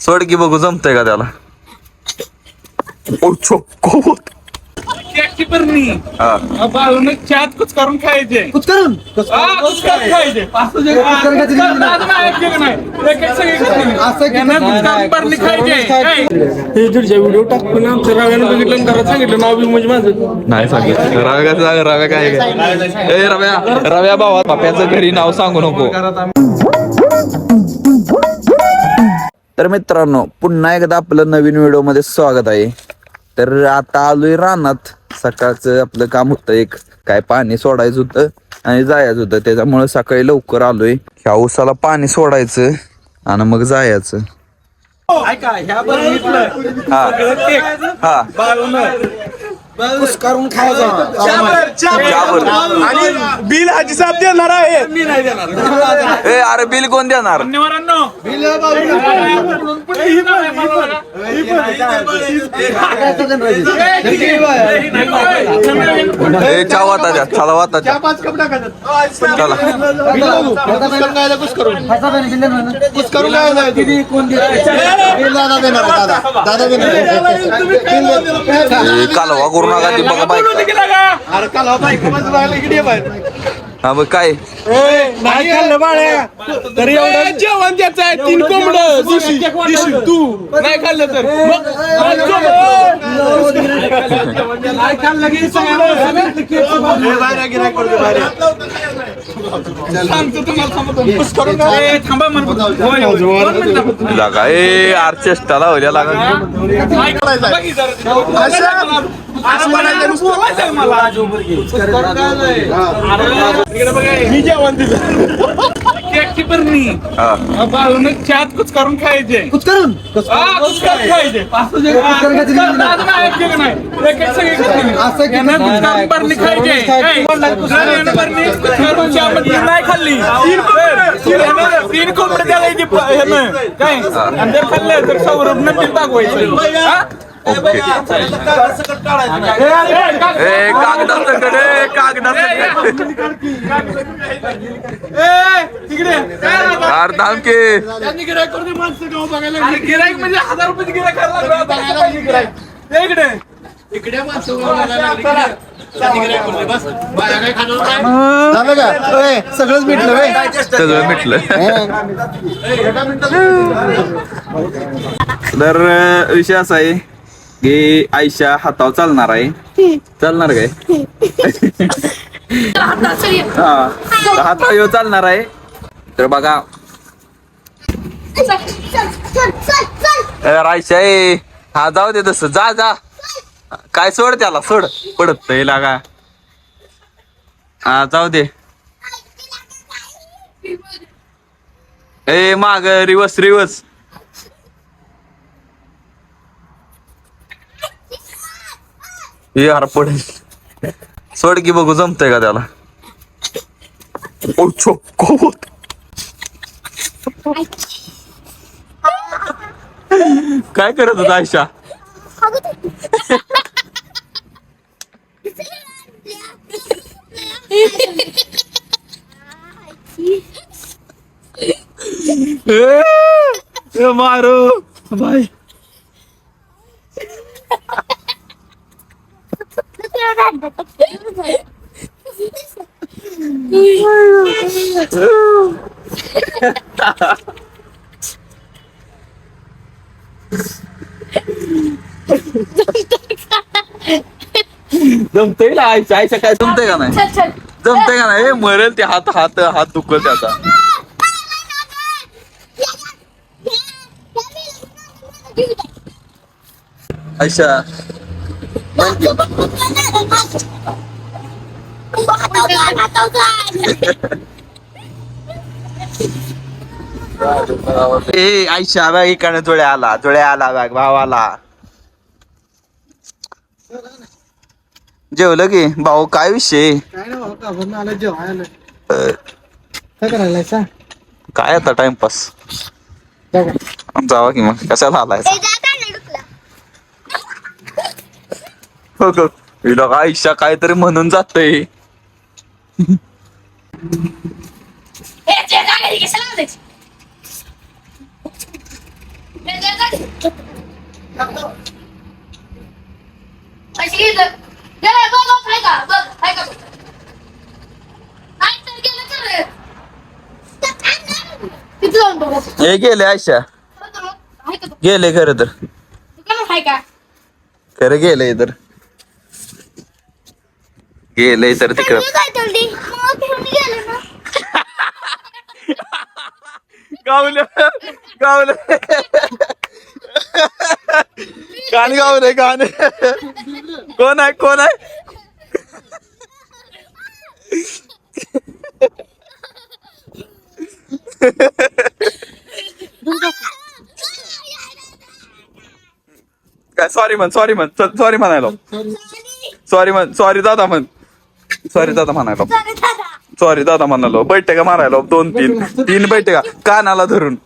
सोड की बघू जमतंय का त्याला. ओ चोको चहात कुछ करून खायचे कुछ करून खायचे व्हिडिओ टाकून आमच्या राव्यानं बघितलं घरात सांगितलं नाव म्हणजे माझं नाही सांगितलं. रव्या काय ए रव्या भावा पाप्याचं घरी नाव सांगू नको. तर मित्रांनो पुन्हा एकदा आपलं नवीन व्हिडिओ मध्ये स्वागत आहे. तर आता आलोय रानात. सकाळचं आपलं काम होतं एक काय पाणी सोडायचं होतं आणि जायचं होतं त्याच्यामुळे सकाळी लवकर आलोय. ह्या ऊसाला पाणी सोडायचं आणि मग जायचं. ऐका ह्या बरं हा कुछ करून खायचं आणि बिल हाजी साहेब देणार आहे. मी नाही देणार. ए अरे बिल कोण देणार. ए चहा वाटा द्या चला वाटा द्या. चला कालवा करू नका ती बघा बाईक. हा मग काय नाही खाल्लं बाळ्या तरी एवढं जेवण द्यायचं आहे. 3 कोंबडं तू नाही खाल्लं तर नाही खाल्लं की लागा ए आर चेष्टा लावल्या लागा. मी जेवण दिलं चहात कुछ करून खायचे कुछ करून खायचे नाही खाल्ली 3 कोंबडे द्यायची काय आणि ते खाल्ले तर सौरभ नंतर दाखवायचं. ओके ए कागदा तिकडे अर्धाम के माणसं गाव बघायला गिराईक म्हणजे 1000 रुपये गिराईक इकडे झालं का सगळंच भेटलं सगळं मिटलं. तर विषय असा आहे की आयशा हातावर चालणार आहे. चालणार काय हा हातावर चालणार आहे. तर बघा आयशा ए हा जाऊ दे तसं जा काय सोड त्याला सोड पडत लागा. हा जाऊ दे ए माग रिवर्स यार पडेल. सोड की बघू जमतंय का त्याला. ओ चोको काय करत होता आयशा. मारो भाई जमतंय ना आयशा काय जमतंय का नाही जमतंय का नाही मरेल ते हात दुखल त्याचा. आयशा ए आयशा बॅग इकडे जोळे आला बॅग भावाला. जेवलं की भाऊ काय विषय काय ना आलं जेवायला काय करायला काय आता टाइमपास जावा की मग कशाला आलाय. हो आयशा काहीतरी म्हणून जातय. हे गेले आयशा गेले खरं तर खरं गेलंय तर गेलंय तर तिकडं गावलं गावलं गाणे गावलंय गाणे कोण आहे कोण आहे काय सॉरी म्हण सॉरी म्हणायला सॉरी दादा म्हणायला सॉरी दादा म्हणालो बैठका मारायला 2-3 बैठका कानाला धरून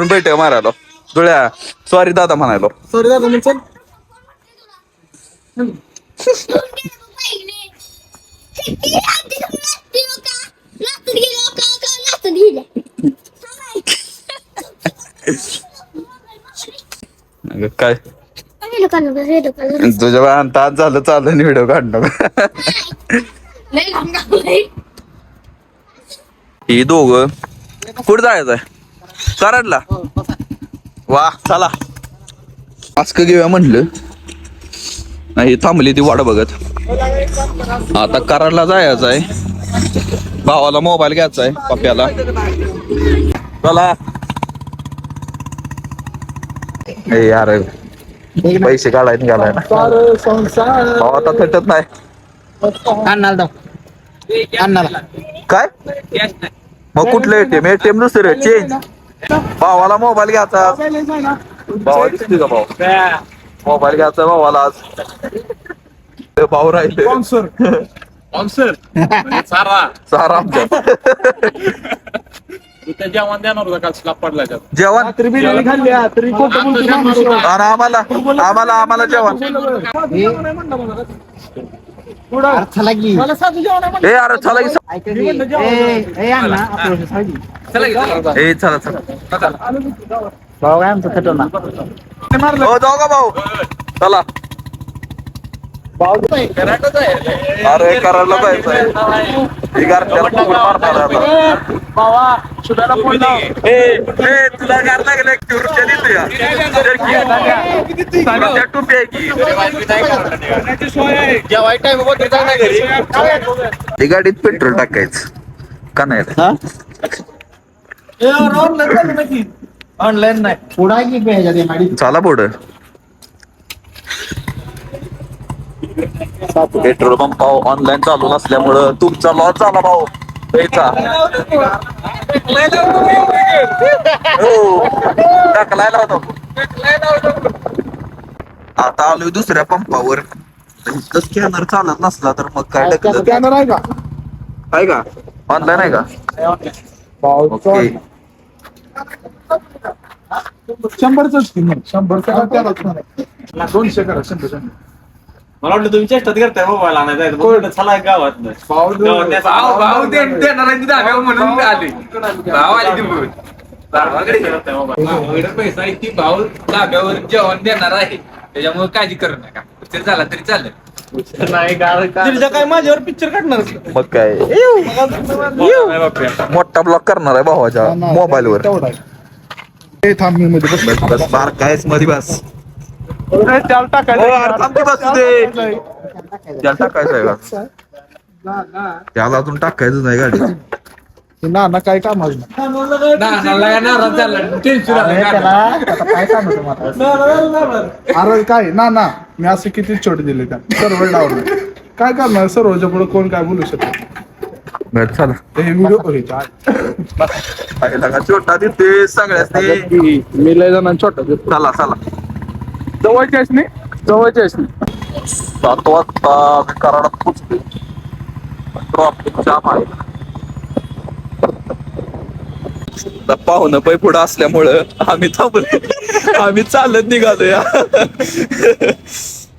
बैठका मारायला धुळ्या सॉरी दादा म्हणायला सॉरी दादा मी चल काय तुझ्या तास झालं चाललं व्हिडिओ काढणं ही दोघं कुठं जायचंय कराडला वा चला मास्क घेऊया म्हणलं नाही थांबली ती वाट बघत आता कराडला जायचं आहे भावाला मोबाईल घ्यायचा आहे पप्प्याला चला ए यार पैसे काढायला निघालाय ना भाव आता थटत नाही काय मग कुठलं एटीएम दुसरं चेंज भावाला मोबाईल घ्यायचा भावा दिसते का भाऊ मोबाईल घ्यायचा भावाला आज भाऊ राहिले सारा आमच्या जेवण देणार होता काल स्लॅब पडला जेवण बिर्याणी खाल्ली तरी खोटं बोलतो आणि आम्हाला जेवण चला की मला साधू जेवण आहे ए अरे चला की ए चला भाऊ काय आमचं खटवला हो जाऊ का भाऊ चला अरे करायला जायचंय तुला गार लागेल टोपी आहे की गाडीत पेट्रोल टाकायचं का नाही ऑनलाईन नाही पुढा की चला पुढं पेट्रोल पंप ऑनलाईन चालू नसल्यामुळं तुमचा लॉस झाला भाऊ पैसा टाकलायला होता आता आलोय दुसऱ्या पंपावर स्कॅनर चालत नसला तर मग काय टाकलं स्कॅनर आहे का आहे का ऑनलाईन आहे का ओके 100च किंमत 100 200 करा 100 मला वाटलं तुम्ही चेष्टात करताय मोबाईल आणायचा चला गावात म्हणून आले पैसा आहे ती भाऊ धाब्यावर जेवण देणार आहे त्याच्यामुळे काळजी करू नका पिक्चर झाला तरी चालेल काय माझ्यावर पिक्चर काढणार मग काय मोठा ब्लॉक करणार आहे भावाच्या मोबाईल वर मध्ये बस बस बार कायच मध्ये बस त्याला बसू दे त्याला टाकायचं आहे का त्याला अजून टाकायचं नाही गाडी ना काय काम अजून अरे काय ना मी असे किती छोटे दिले त्या सर्व डावले काय करणार सर्वच्या पुढे कोण काय बोलू शकत चला हे व्हिडिओ बघायचा छोटा तिथे सगळ्याच मी लय जणांना छोटा चला चला जवळच्याच नाही 7 वाजता मी कराडात पोचते ट्रॉफिक जाम आहे पाहुणं पै पुढं असल्यामुळं आम्ही थांबलो आम्ही चालत निघालो या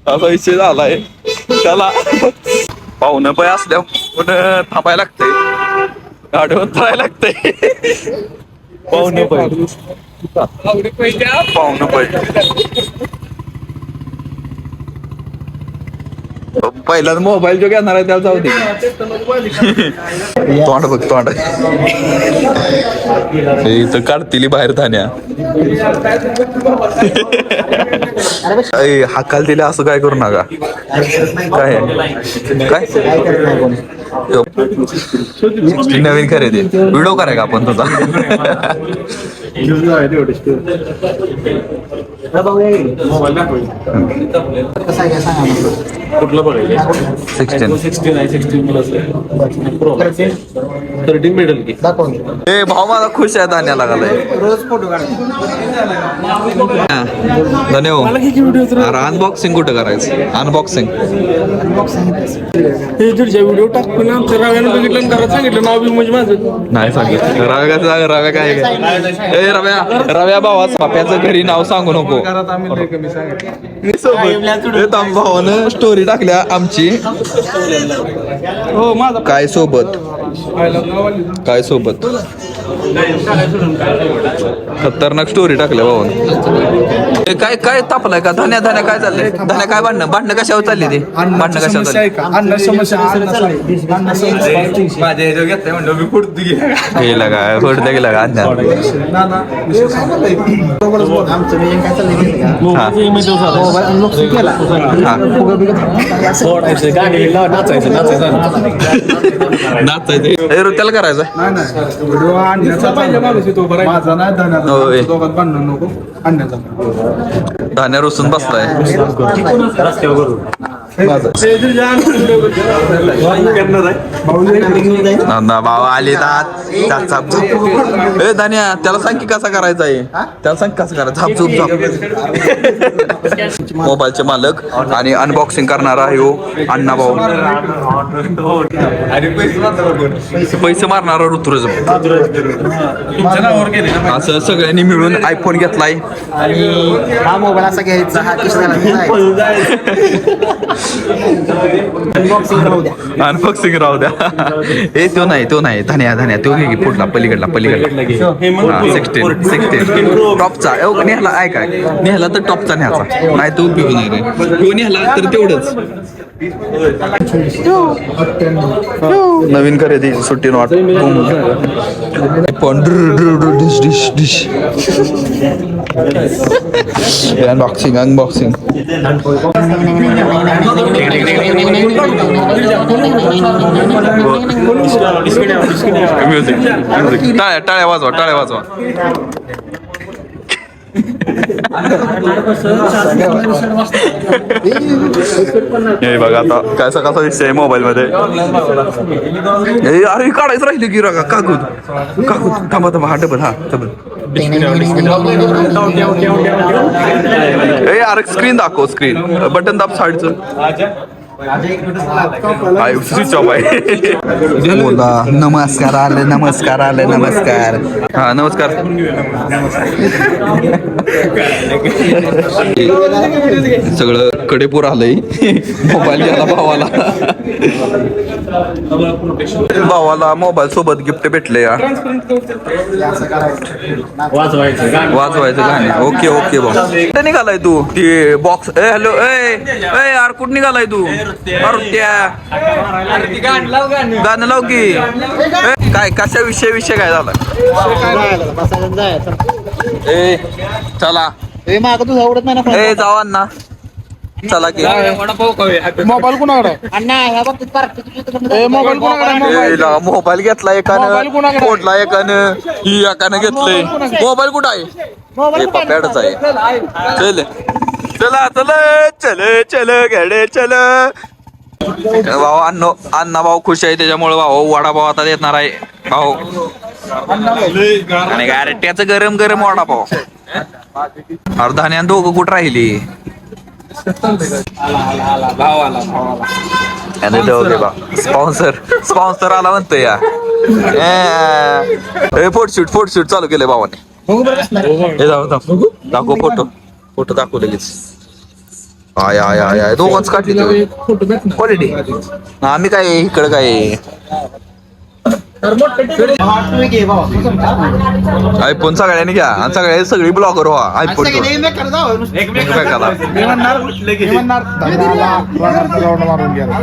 असा विषय झालाय त्याला पाहुणं पै असल्यामुळं थांबायला लागतंय गाडीवर करायला लागतंय पाहुणे पडले. पहिलाच मोबाईल जो घेणार आहे त्याला जाऊ दे. तोंड बघ तोंड इथं काढतील बाहेर धान्या. हाकाल दिले असं काय करू नका. काय काय नवीन खरेदी व्हिडिओ कराय का आपण तुझा. कुठलं बघायचं 16 आहे 16 प्लस प्रो 13 मिडल की ए भाऊ माझा खुश आहे धान्या लागलाय. धन्यवाद. अनबॉक्सिंग कुठं करायचं अनबॉक्सिंग हे तुझ्या व्हिडिओ टाकून आमच्या राव्यानं बघितलं घरात सांगितलं नाव बी म्हणजे माझं नाही सांगितलं. रव्या काय ए रव्या भावा साप्याचं घरी नाव सांगू नको. भावानं स्टोरी टाकल्या आमची. हो माझा काय सोबत काय सोबत खतरनाक स्टोरी टाकल्या भावानं. काय काय तापलाय का धान्या धान्या काय चाललंय धान्या काय भांडणं कशावर चालली ती भांडणं कशावर चालली. माझ्या ह्याच्यावर घेतलाय म्हणलं मी फुटतो गेला का फुटता गेला का अन्या. नाचायचं त्याला करायचं. व्हिडिओ आणण्याचा माझा नाही धान्याचा दोघात भांडण नको आणण्याचा. धान्या रुसून बसलाय. बाबा आले ए धान्या त्याला सांग की कसा करायचा आहे त्याला सांग कसं करायचं. झाप झूप झाप. मोबाईलचे मालक आणि अनबॉक्सिंग करणारा हो अण्णा भाऊ. पैसे मारणारा ऋतुराज असं सगळ्यांनी मिळून आयफोन घेतलाय. आणि हा मोबाईल असा घ्यायचा हा अनबॉक्सिंग राहू द्या. हे तो नाही धन्या धन्या तो घे पुढला पलीकडला 16 टॉपचा नेहला ऐका नेहला तर टॉपचा न्यायचा नाही तो उपयोग नाही रे. तो नेहला तर तेवढंच. नवीन खरेदी सुट्टी नॉट पण dish dish dish unboxing music टाळ्या वाजवा. हे बघा आता कसा विषय आहे मोबाईल मध्ये. अरे काढायचं राहिले की रागा कागद थांबा हा डबल अरे स्क्रीन दाखव स्क्रीन बटन दाब साईडचं. स्विच ऑफ आहे. नमस्कार आले हा नमस्कार. सगळं कडेपूर आलंय. मोबाईल घ्यायला भावाला मोबाईल सोबत गिफ्ट भेटले या वाजवायचं गाणे. ओके भाऊ कुठे निघालाय तू ती बॉक्स. हॅलो यार कुठे निघालाय तू. गाणं लाव की. काय कशा विषय काय झाला. चला माग तुझं आवडत नाही ना जाऊ अण्णा चला की. मोबाईल कुणाकडे मोबाईल कुणाकडे मोबाईल घेतला एकानं फोडला एकानं ही एकानं घेतलंय. मोबाईल कुठं आहे पप्याडच आहे. चल गाडे चल. भाऊ अण्णा भाऊ खुश आहे त्याच्यामुळे भाऊ वडापाव आता देणार आहे भाऊ. आणि गारट्याचं गरम वडापाव. अर्धाने दोघं कुठं राहिली. स्पॉन्सर आला म्हणतोय या. फोटोशूट चालू केलंय भावाने. दाखव फोटो दाखव लगेच. आय दोघांच काढली क्वालिटी. आम्ही काय इकडं काय आयफोन सगळ्यांनी घ्या आणि सगळी ब्लॉगर व्हा आयफोन एकमेकाला मी म्हणणार धनाला राऊंड मारून गेला.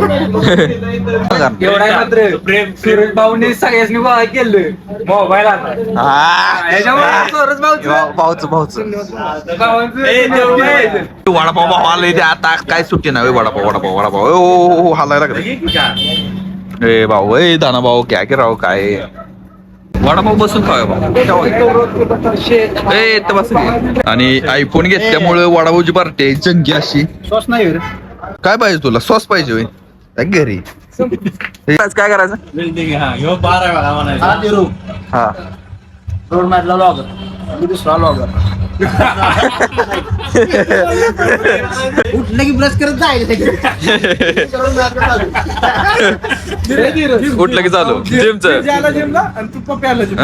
एवढा मात्र प्रेम सुरेश भाऊने सगळ्यांनी गोळा केलं मोबाईल आता याच्यामुळे सुरेश भाऊच भाऊचं वडापाव भाऊ आले ते आता काय सुट्टी नाही वडापाव ओ हालायला लागले ए भाऊ ए दाना भाऊ काय की राव काय वडापाव बसून खाऊया भाऊ ए तर बस आणि आयफोन घेतल्यामुळे वडापावची पार्टी आहे जंगी अशी सॉस नाही रे. काय पाहिजे तुला सॉस पाहिजे होय घरी आज काय करायचं हा निरू हा रोड मॅटला लॉगर मी दुसरा लॉगर उठलं की ब्रश करत जाईल उठलं की चालू जिमचं ज्याला जिमला आणि तू पप्प्याला जिम.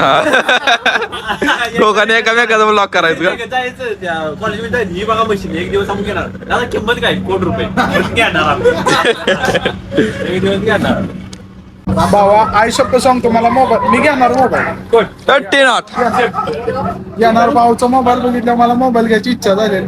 दोघांनी एकामेकाचा ब्लॉक करायचं का जायचं त्या कॉलेजमध्ये ही बघा मशीन एक दिवस आम्ही घेणार दादा किंमत काय ₹1 घेणार आम्ही. एक दिवस घेणार भावा आई शब्द सांगतो मला मोबाईल मी घेणार मोबाईल 30 नॉट घेणार भाऊचा मोबाईल बघितला मला मोबाईल घ्यायची इच्छा झाली.